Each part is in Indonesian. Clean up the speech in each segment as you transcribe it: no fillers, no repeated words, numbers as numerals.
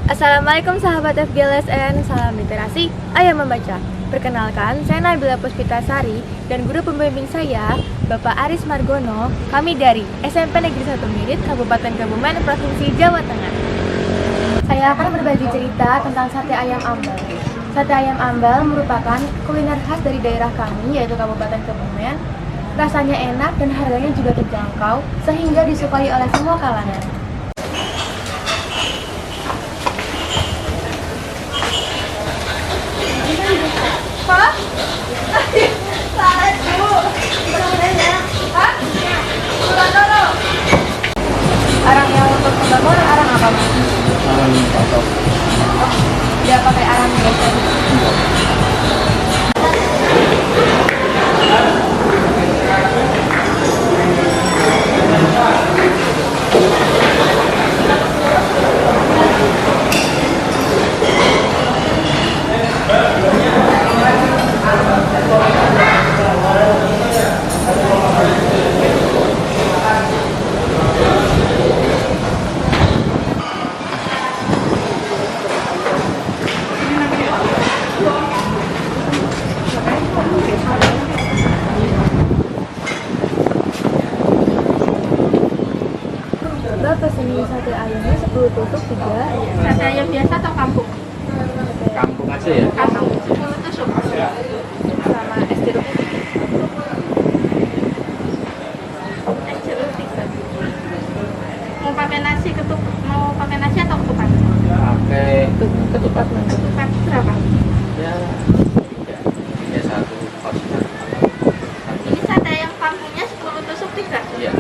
Assalamualaikum sahabat FGLSN, salam literasi, ayo membaca. Perkenalkan, saya Nabila Puspitasari dan guru pembimbing saya, Bapak Aris Margono, kami dari SMP Negeri 1 Mirit, Kabupaten Kebumen, Provinsi Jawa Tengah. Saya akan berbagi cerita tentang sate ayam ambal. Sate ayam ambal merupakan kuliner khas dari daerah kami, yaitu Kabupaten Kebumen. Rasanya enak dan harganya juga terjangkau, sehingga disukai oleh semua kalangan. Hah? Arang yang untuk membangun arang apa, Mas? Arang patok. Oh, dia pakai arang biasa. Kesini sate ayamnya 10 tusuk 3. Sate ayam biasa atau kampung? Kampung aja ya? Kampung. 10 tusuk. Sama es jeruk. Es jeruk 3. Mau pakai nasi atau ketupat? Pakai ketupat. Ketupat berapa? Ya, ya satu porsi. Ini sate ayam kampungnya 10 tusuk 3. Iya.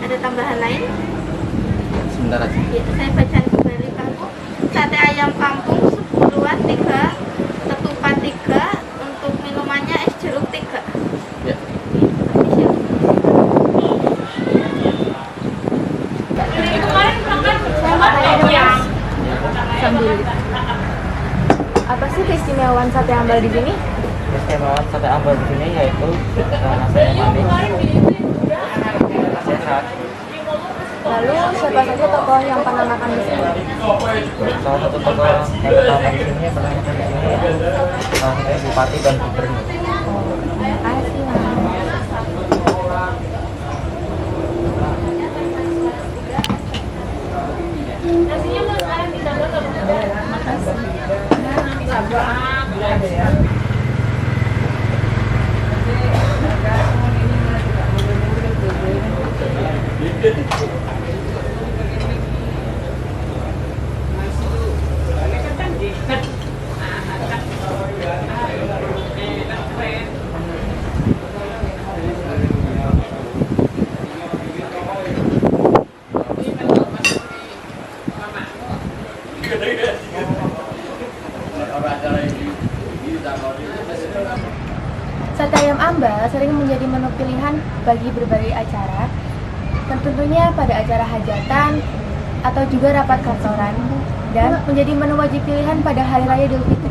Ada tambahan lain? Sebentar aja. Ya, saya baca kembali kampung. Sate ayam kampung 10-an 3, ketupat 3, untuk minumannya es jeruk 3. Ya. Saya mau tanya dong, Mas. Sambil. Apa sih keistimewaan sate ambal di sini? Keistimewaan sate ambal di sini yaitu rasanya manis. Sehat. Lalu siapa saja tokoh yang pernah makan di sini? Salah satu tokoh yang pertama di sini pernah makan di sini salah satunya bupati dan gubernur. Terima kasih, Mas. Sate ayam ambal sering menjadi menu pilihan bagi berbagai acara, tentunya pada acara hajatan atau juga rapat kantoran, dan menjadi menu wajib pilihan pada Hari Raya Idul Fitri.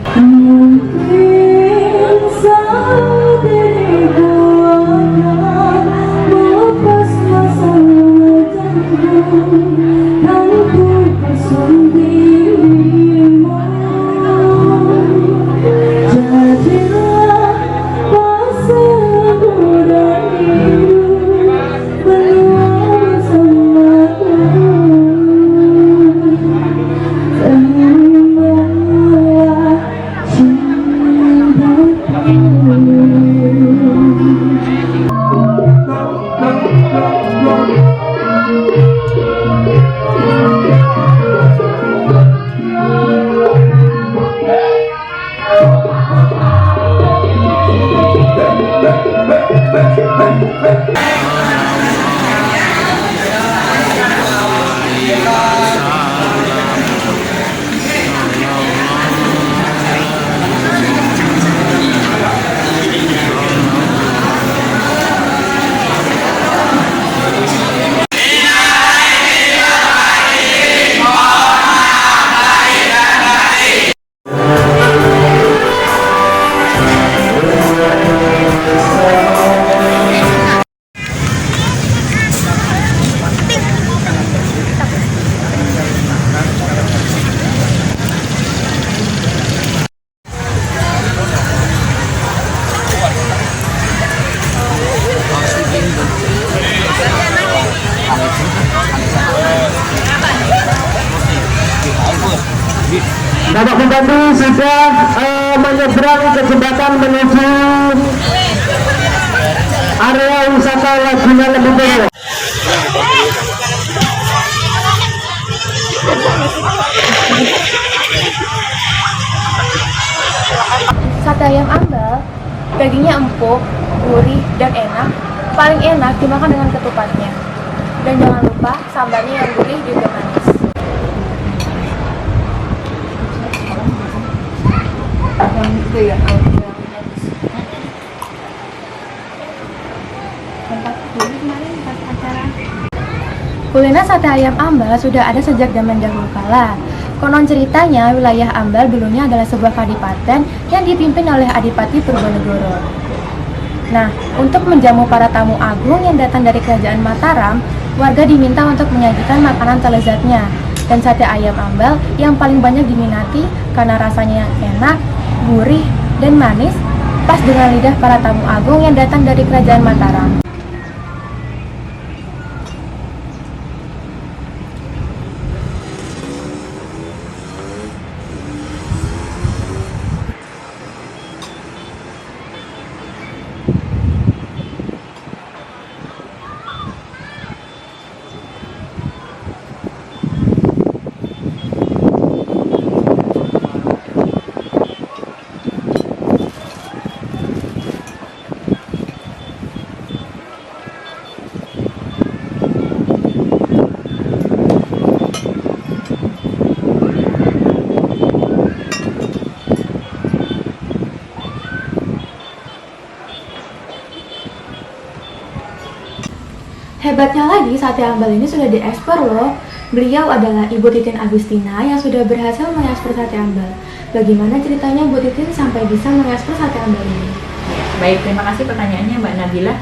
Bapak Bupati sudah menyeberang ke jembatan menuju area wisata Laguna Lembutoro. Sate ayam ambal, dagingnya empuk, gurih, dan enak. Paling enak dimakan dengan ketupatnya. Dan jangan lupa sambalnya yang gurih juga manis. Yang itu ya, kuliner sate ayam ambal sudah ada sejak zaman dahulu kala. Konon ceritanya, wilayah Ambal dulunya adalah sebuah kadipaten yang dipimpin oleh Adipati Purbanegoro. Nah, untuk menjamu para tamu agung yang datang dari Kerajaan Mataram, warga diminta untuk menyajikan makanan terlezatnya. Dan sate ayam ambal yang paling banyak diminati karena rasanya yang enak, gurih, dan manis, pas dengan lidah para tamu agung yang datang dari Kerajaan Mataram. Hebatnya lagi, sate ambal ini sudah diekspor loh. Beliau adalah Ibu Titin Agustina yang sudah berhasil mengekspor sate ambal. Bagaimana ceritanya Bu Titin sampai bisa mengekspor sate ambal ini? Baik, terima kasih pertanyaannya Mbak Nabila.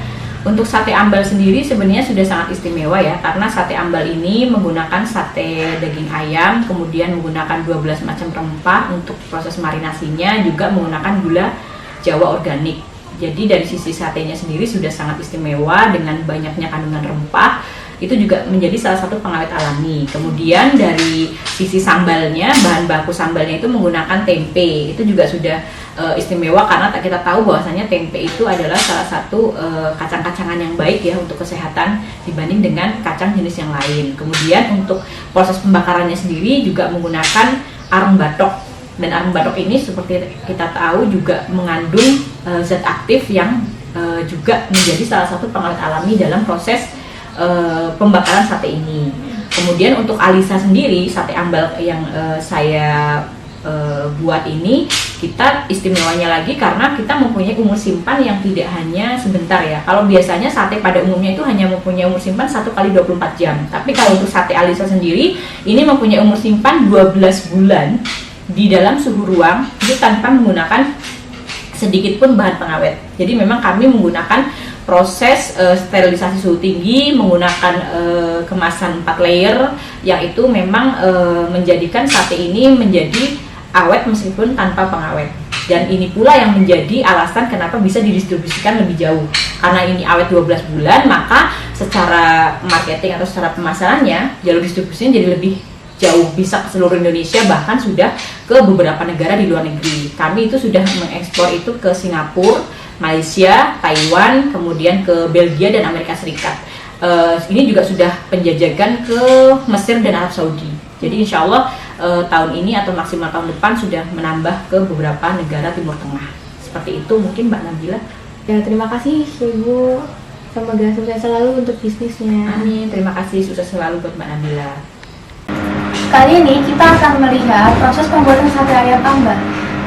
Untuk sate ambal sendiri sebenarnya sudah sangat istimewa ya, karena sate ambal ini menggunakan sate daging ayam, kemudian menggunakan 12 macam rempah untuk proses marinasinya, juga menggunakan gula Jawa organik. Jadi dari sisi satenya sendiri sudah sangat istimewa dengan banyaknya kandungan rempah, itu juga menjadi salah satu pengawet alami. Kemudian dari sisi sambalnya, bahan baku sambalnya itu menggunakan tempe, itu juga sudah istimewa karena kita tahu bahwasanya tempe itu adalah salah satu kacang-kacangan yang baik ya untuk kesehatan dibanding dengan kacang jenis yang lain. Kemudian untuk proses pembakarannya sendiri juga menggunakan arang batok. Dan arang batok ini seperti kita tahu juga mengandung zat aktif yang juga menjadi salah satu pengawet alami dalam proses pembakaran sate ini. Kemudian untuk alisa sendiri, sate ambal yang saya buat ini, kita istimewanya lagi karena kita mempunyai umur simpan yang tidak hanya sebentar ya. Kalau biasanya sate pada umumnya itu hanya mempunyai umur simpan 1 kali 24 jam. Tapi kalau untuk sate alisa sendiri, ini mempunyai umur simpan 12 bulan di dalam suhu ruang itu tanpa menggunakan sedikit pun bahan pengawet. Jadi memang kami menggunakan proses sterilisasi suhu tinggi, menggunakan kemasan 4 layer yang itu memang menjadikan sate ini menjadi awet meskipun tanpa pengawet. Dan ini pula yang menjadi alasan kenapa bisa didistribusikan lebih jauh. Karena ini awet 12 bulan, maka secara marketing atau secara pemasarannya jalur distribusinya jadi lebih jauh, bisa ke seluruh Indonesia, bahkan sudah ke beberapa negara di luar negeri. Kami itu sudah mengekspor itu ke Singapura, Malaysia, Taiwan, kemudian ke Belgia dan Amerika Serikat. Ini juga sudah penjajakan ke Mesir dan Arab Saudi. Jadi insya Allah tahun ini atau maksimal tahun depan sudah menambah ke beberapa negara Timur Tengah. Seperti itu mungkin Mbak Nabila. Ya, terima kasih Ibu. Semoga sukses selalu untuk bisnisnya. Amin, terima kasih, sukses selalu buat Mbak Nabila. Kali ini kita akan melihat proses pembuatan sate ayam ambal.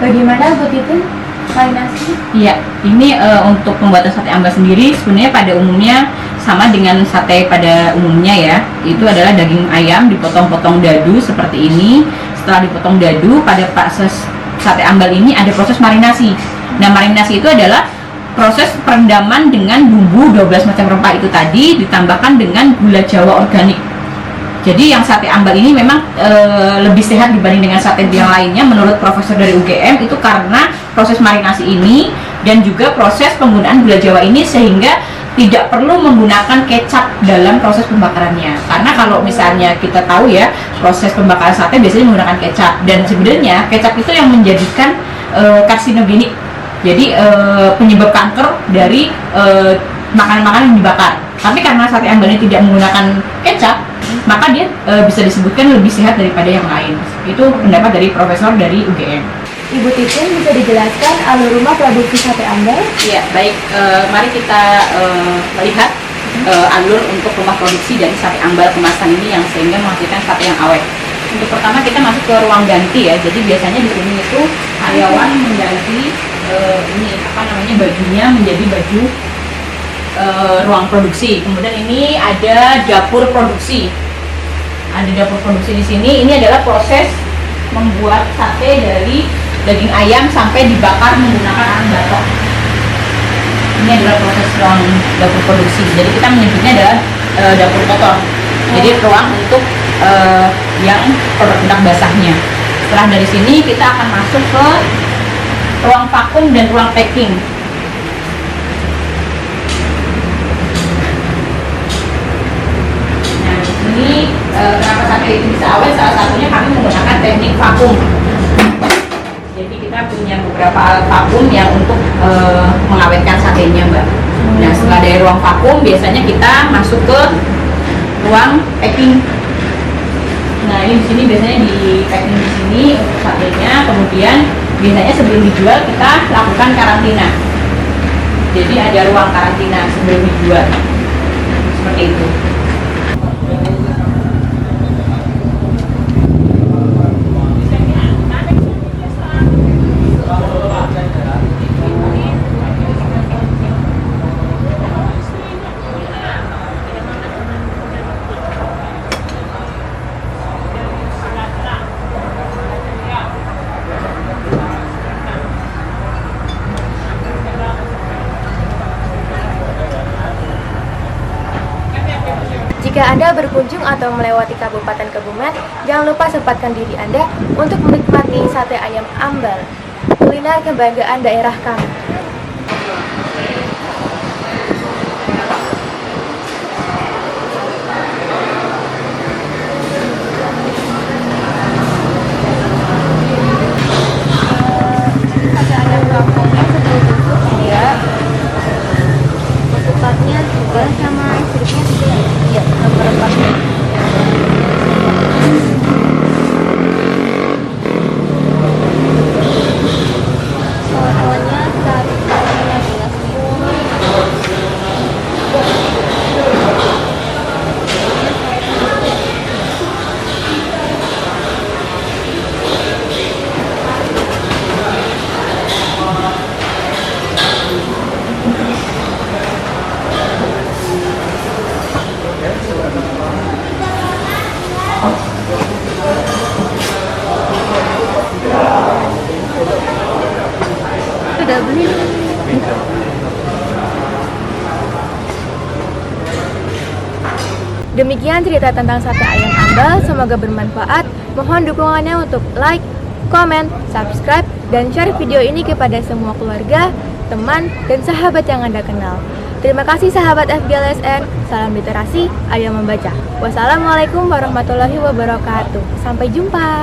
Bagaimana Bu Titin marinasi? Iya, ini untuk pembuatan sate ambal sendiri sebenarnya pada umumnya sama dengan sate pada umumnya ya. Itu adalah daging ayam dipotong-potong dadu seperti ini. Setelah dipotong dadu, pada proses sate ambal ini ada proses marinasi. Nah, marinasi itu adalah proses perendaman dengan bumbu 12 macam rempah itu tadi ditambahkan dengan gula Jawa organik. Jadi yang sate ambal ini memang lebih sehat dibanding dengan sate yang lainnya menurut profesor dari UGM, itu karena proses marinasi ini dan juga proses penggunaan gula Jawa ini sehingga tidak perlu menggunakan kecap dalam proses pembakarannya. Karena kalau misalnya kita tahu ya, proses pembakaran sate biasanya menggunakan kecap, dan sebenarnya kecap itu yang menjadikan karsinogenik. Jadi penyebab kanker dari makanan-makanan yang dibakar. Tapi karena sate ambalnya tidak menggunakan kecap, maka dia bisa disebutkan lebih sehat daripada yang lain. Itu pendapat dari profesor dari UGM. Ibu Titin, bisa dijelaskan alur rumah produksi sate ambal? Ya, baik. Mari kita melihat alur untuk rumah produksi dari sate ambal kemasan ini yang sehingga menghasilkan sate yang awet. Untuk pertama kita masuk ke ruang ganti ya. Jadi biasanya di sini itu karyawan mengganti bajunya menjadi baju ruang produksi. Kemudian ini ada dapur produksi. Ada dapur produksi di sini. Ini adalah proses membuat sate dari daging ayam sampai dibakar menggunakan arang batok. Ini adalah proses ruang dapur produksi. Jadi kita menyebutnya adalah dapur kotor. Jadi ruang untuk yang produk basahnya. Setelah dari sini kita akan masuk ke ruang vakum dan ruang packing. Nah, di sini kenapa sate itu bisa awet? Salah satunya kami menggunakan teknik vakum. Jadi kita punya beberapa alat vakum yang untuk mengawetkan satenya, Mbak. Nah, setelah dari ruang vakum biasanya kita masuk ke ruang packing. Nah, ini di sini biasanya di packing di sini untuk satenya. Kemudian biasanya sebelum dijual kita lakukan karantina. Jadi ada ruang karantina sebelum dijual. Seperti itu. Jika Anda berkunjung atau melewati Kabupaten Kebumen, jangan lupa sempatkan diri Anda untuk menikmati sate ayam ambal, kuliner kebanggaan daerah kami. Sate ayam kampungnya seperti itu ya. Tempatnya juga sama istrinya juga ya, rempah-rempahnya. Soalnya satu 15. Sudah beli. Demikian cerita tentang sate ayam ambal, semoga bermanfaat. Mohon dukungannya untuk like, komen, subscribe, dan share video ini kepada semua keluarga, teman, dan sahabat yang Anda kenal. Terima kasih sahabat FGLSN, salam literasi, ayo membaca. Wassalamualaikum warahmatullahi wabarakatuh. Sampai jumpa.